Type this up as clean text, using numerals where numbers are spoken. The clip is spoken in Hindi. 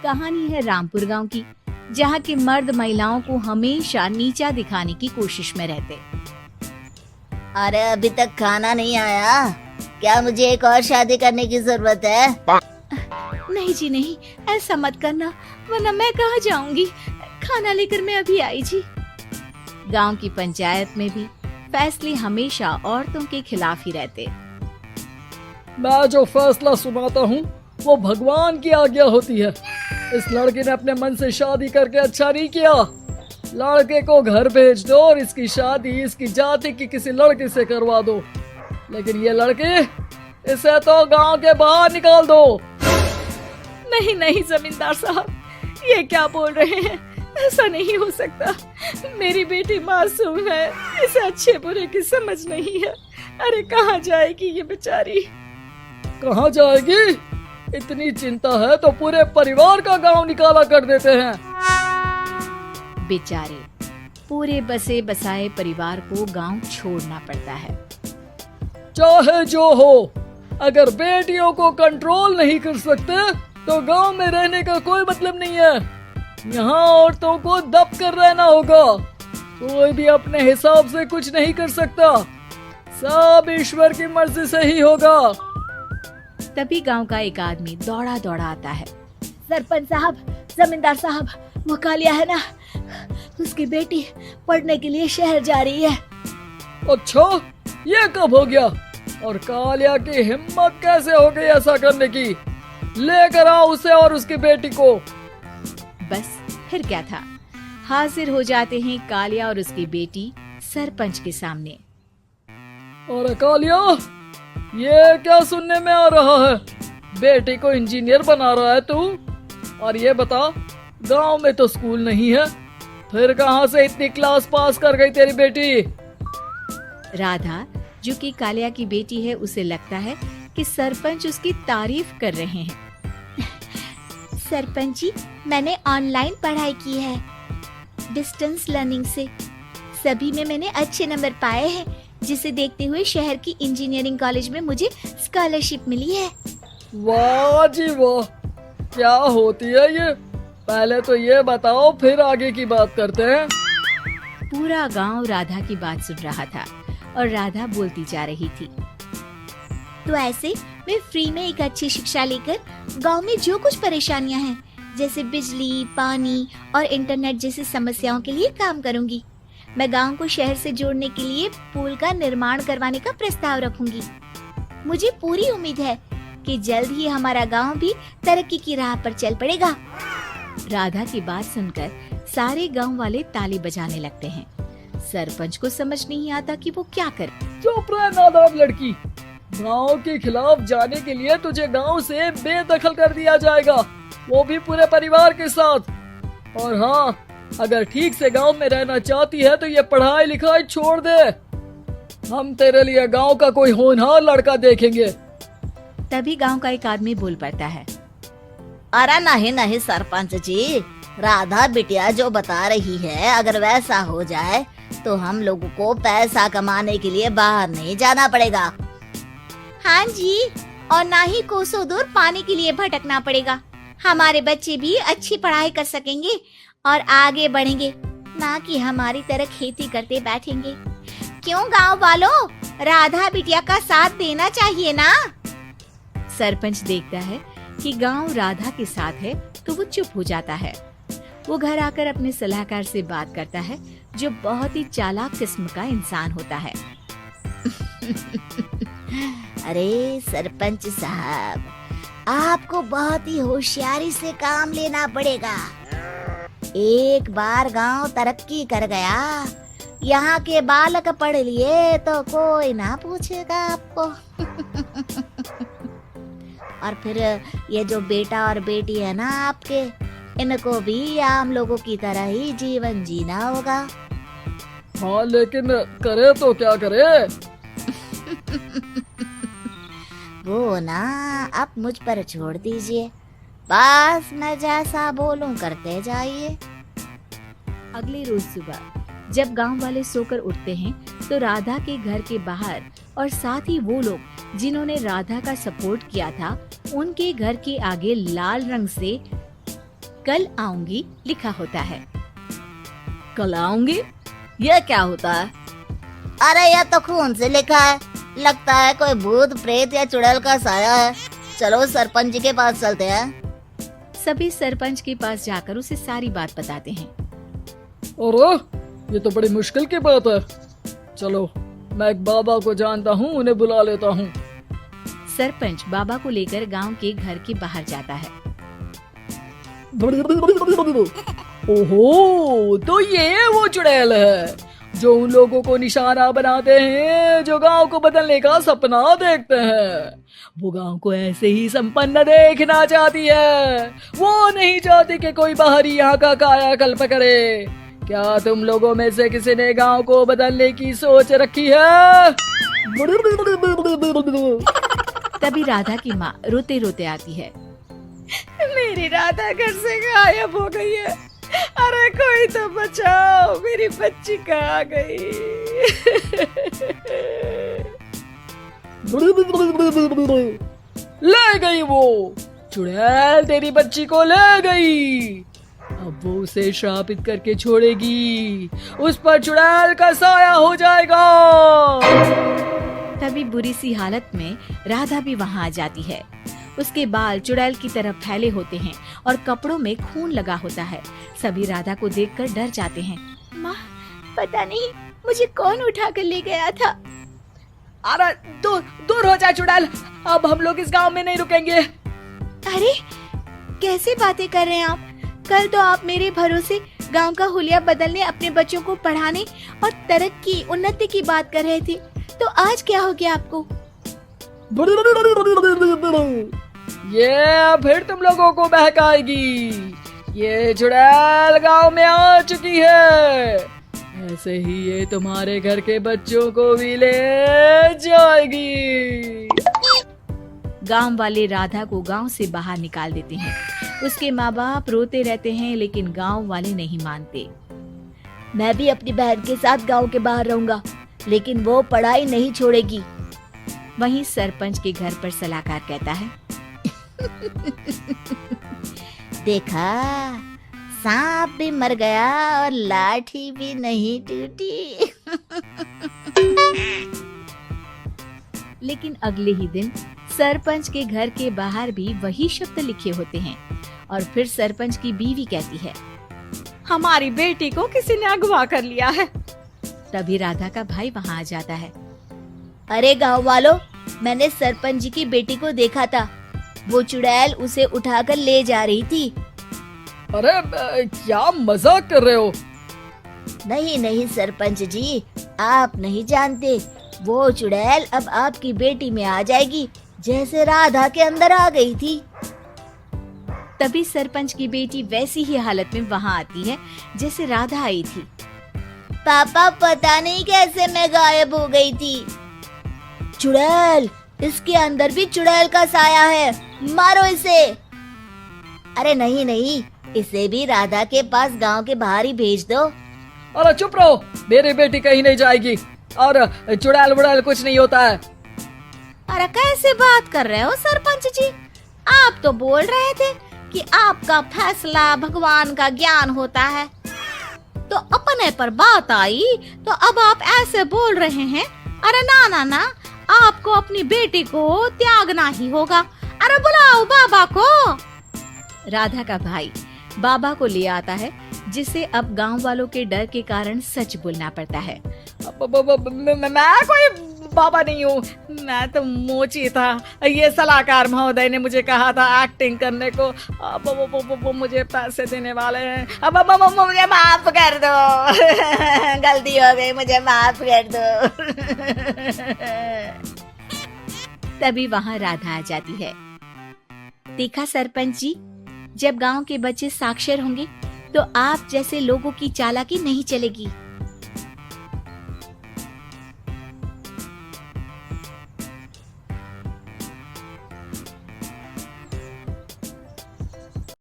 कहानी है रामपुर गांव की, जहां के मर्द महिलाओं को हमेशा नीचा दिखाने की कोशिश में रहते। अरे अभी तक खाना नहीं आया, क्या मुझे एक और शादी करने की जरूरत है? नहीं जी नहीं, ऐसा मत करना, वरना मैं कहाँ जाऊंगी। खाना लेकर मैं अभी आई जी। गांव की पंचायत में भी फैसले हमेशा औरतों के खिलाफ ही रहते। मैं जो फैसला सुनाता हूँ वो भगवान की आज्ञा होती है। इस लड़के ने अपने मन से शादी करके अच्छा नहीं किया। लड़के को घर भेज दो और इसकी शादी इसकी जाति की किसी लड़के से करवा दो, लेकिन ये लड़की, इसे तो गांव के बाहर निकाल दो। नहीं नहीं जमींदार साहब, ये क्या बोल रहे हैं? ऐसा नहीं हो सकता। मेरी बेटी मासूम है, इसे अच्छे बुरे की समझ नहीं है। अरे कहाँ जाएगी ये बेचारी? कहाँ जाएगी? इतनी चिंता है तो पूरे परिवार का गांव निकाला कर देते हैं। बेचारे पूरे बसे बसाए परिवार को गांव छोड़ना पड़ता है। चाहे जो हो, अगर बेटियों को कंट्रोल नहीं कर सकते तो गांव में रहने का कोई मतलब नहीं है। यहाँ औरतों को दब कर रहना होगा। कोई भी अपने हिसाब से कुछ नहीं कर सकता, सब ईश्वर की मर्जी से ही होगा। तभी गांव का एक आदमी दौड़ा दौड़ा आता है। सरपंच साहब, जमींदार साहब, वो कालिया है ना, उसकी बेटी पढ़ने के लिए शहर जा रही है। अच्छा, ये कब हो गया? और कालिया की हिम्मत कैसे हो गई ऐसा करने की? लेकर आओ उसे और उसकी बेटी को। बस फिर क्या था, हाजिर हो जाते हैं कालिया और उसकी बेटी सरपंच के सामने। अरे कालिया, ये क्या सुनने में आ रहा है? बेटी को इंजीनियर बना रहा है तू? और ये बता, गांव में तो स्कूल नहीं है, फिर कहां से इतनी क्लास पास कर गई तेरी बेटी? राधा, जो कि कालिया की बेटी है, उसे लगता है कि सरपंच उसकी तारीफ कर रहे हैं। सरपंच जी, मैंने ऑनलाइन पढ़ाई की है, डिस्टेंस लर्निंग से। सभी में मैंने अच्छे नंबर पाए हैं, जिसे देखते हुए शहर की इंजीनियरिंग कॉलेज में मुझे स्कॉलरशिप मिली है। वाह जी वाह, क्या होती है ये? पहले तो ये बताओ, फिर आगे की बात करते हैं। पूरा गांव राधा की बात सुन रहा था और राधा बोलती जा रही थी। तो ऐसे मैं फ्री में एक अच्छी शिक्षा लेकर गांव में जो कुछ परेशानियां हैं, जैसे बिजली, पानी और इंटरनेट जैसी समस्याओं के लिए काम करूंगी। मैं गांव को शहर से जोड़ने के लिए पुल का निर्माण करवाने का प्रस्ताव रखूंगी। मुझे पूरी उम्मीद है कि जल्द ही हमारा गांव भी तरक्की की राह पर चल पड़ेगा। राधा की बात सुनकर सारे गांव वाले ताली बजाने लगते हैं। सरपंच को समझ नहीं आता कि वो क्या करे। चुप रह नादान लड़की, गांव के खिलाफ जाने के लिए तुझे गांव से बेदखल कर दिया जाएगा, वो भी पूरे परिवार के साथ। और हाँ, अगर ठीक से गांव में रहना चाहती है तो ये पढ़ाई लिखाई छोड़ दे। हम तेरे लिए गांव का कोई होनहार लड़का देखेंगे। तभी गांव का एक आदमी बोल पड़ता है। अरे नहीं नहीं सरपंच जी, राधा बिटिया जो बता रही है, अगर वैसा हो जाए तो हम लोगों को पैसा कमाने के लिए बाहर नहीं जाना पड़ेगा। हाँ जी, और ना ही कोसों दूर पानी के लिए भटकना पड़ेगा। हमारे बच्चे भी अच्छी पढ़ाई कर सकेंगे और आगे बढ़ेंगे, ना कि हमारी तरह खेती करते बैठेंगे। क्यों गांव वालों, राधा बिटिया का साथ देना चाहिए ना। सरपंच देखता है कि गांव राधा के साथ है तो वो चुप हो जाता है। वो घर आकर अपने सलाहकार से बात करता है, जो बहुत ही चालाक किस्म का इंसान होता है। अरे सरपंच साहब, आपको बहुत ही होशियारी से काम लेना पड़ेगा। एक बार गांव तरक्की कर गया, यहाँ के बालक पढ़ लिए तो कोई ना पूछेगा आपको। और फिर ये जो बेटा और बेटी है ना आपके, इनको भी आम लोगों की तरह ही जीवन जीना होगा। हाँ, लेकिन करे तो क्या करे? वो ना आप मुझ पर छोड़ दीजिए, बस मैं जैसा बोलूं करते जाइए। अगले रोज सुबह जब गांव वाले सोकर उठते हैं तो राधा के घर के बाहर और साथ ही वो लोग जिन्होंने राधा का सपोर्ट किया था, उनके घर के आगे लाल रंग से कल आऊंगी लिखा होता है। कल आऊंगी, यह क्या होता है? अरे यह तो खून से लिखा है, लगता है कोई भूत प्रेत या चुड़ैल का साया है। चलो सरपंच जी के पास चलते हैं। सभी सरपंच के पास जाकर उसे सारी बात बताते हैं। अरे ये तो बड़ी मुश्किल की बात है। चलो मैं एक बाबा को जानता हूँ, उन्हें बुला लेता हूँ। सरपंच बाबा को लेकर गांव के घर के बाहर जाता है। ओहो, तो ये वो चुड़ैल है जो उन लोगों को निशाना बनाते हैं जो गांव को बदलने का सपना देखते हैं। वो गांव को ऐसे ही संपन्न देखना चाहती है, वो नहीं चाहती कि कोई बाहरी यहाँ का कायाकल्प करे। क्या तुम लोगों में से किसी ने गांव को बदलने की सोच रखी है? तभी राधा की माँ रोते रोते आती है। मेरी राधा घर से गायब हो गई है। अरे कोई तो बचाओ, मेरी बच्ची कहाँ गई? ले गई वो चुड़ैल, तेरी बच्ची को ले गई। अब वो उसे श्रापित करके छोड़ेगी, उस पर चुड़ैल का साया हो जाएगा। तभी बुरी सी हालत में राधा भी वहाँ आ जाती है। उसके बाल चुड़ैल की तरफ फैले होते हैं और कपड़ों में खून लगा होता है। सभी राधा को देखकर डर जाते हैं। माँ, पता नहीं मुझे कौन उठा कर ले गया था। अरे दूर हो जा चुड़ैल, अब हम लोग इस गांव में नहीं रुकेंगे। अरे कैसे बातें कर रहे हैं आप? कल तो आप मेरे भरोसे गांव का हुलिया बदलने, अपने बच्चों को पढ़ाने और तरक्की उन्नति की बात कर रहे थे, तो आज क्या हो गया आपको? ये फिर तुम लोगों को बहकाएगी। ये चुड़ैल गांव में आ चुकी है, ऐसे ही ये तुम्हारे घर के बच्चों को भी ले जाएगी। गांव वाले राधा को गांव से बाहर निकाल देते हैं। उसके माँ बाप रोते रहते हैं, लेकिन गांव वाले नहीं मानते। मैं भी अपनी बहन के साथ गांव के बाहर रहूंगा, लेकिन वो पढ़ाई नहीं छोड़ेगी। वहीं सरपंच के घर पर सलाहकार कहता है। देखा, सांप भी मर गया और लाठी भी नहीं टूटी। लेकिन अगले ही दिन सरपंच के घर के बाहर भी वही शब्द लिखे होते हैं। और फिर सरपंच की बीवी कहती है, हमारी बेटी को किसी ने अगवा कर लिया है। तभी राधा का भाई वहाँ आ जाता है। अरे गांव वालों, मैंने सरपंच जी की बेटी को देखा था। वो चुड़ैल उसे उठाकर ले जा रही थी। अरे क्या मजाक कर रहे हो? नहीं नहीं सरपंच जी, आप नहीं जानते। वो चुड़ैल अब आपकी बेटी में आ जाएगी, जैसे राधा के अंदर आ गई थी। तभी सरपंच की बेटी वैसी ही हालत में वहाँ आती है जैसे राधा आई थी। पापा, पता नहीं कैसे मैं गायब हो गई थी। चुड़ैल, इसके अंदर भी चुड़ैल का साया है, मारो इसे। अरे नहीं नहीं, इसे भी राधा के पास गांव के बाहर ही भेज दो। अरे चुप रहो, मेरी बेटी कहीं नहीं जाएगी और चुड़ैल वुड़ैल कुछ नहीं होता है। अरे कैसे बात कर रहे हो सरपंच जी? आप तो बोल रहे थे कि आपका फैसला भगवान का ज्ञान होता है, तो अपने पर बात आई तो अब आप ऐसे बोल रहे हैं। अरे ना ना ना, आपको अपनी बेटी को त्यागना ही होगा। अरे बुलाओ बाबा को। राधा का भाई बाबा को ले आता है, जिसे अब गांव वालों के डर के कारण सच बोलना पड़ता है। मैं कोई बाबा नहीं हूँ, मैं तो मोची था। ये सलाहकार महोदय ने मुझे कहा था एक्टिंग करने को। अब वो मुझे पैसे देने वाले हैं। अब मुझे माफ कर दो। गलती हो गई, मुझे माफ कर दो। तभी वहाँ राधा आ जाती है। देखा सरपंच जी, जब गांव के बच्चे साक्षर होंगे तो आप जैसे लोगों की चालाकी नहीं चलेगी।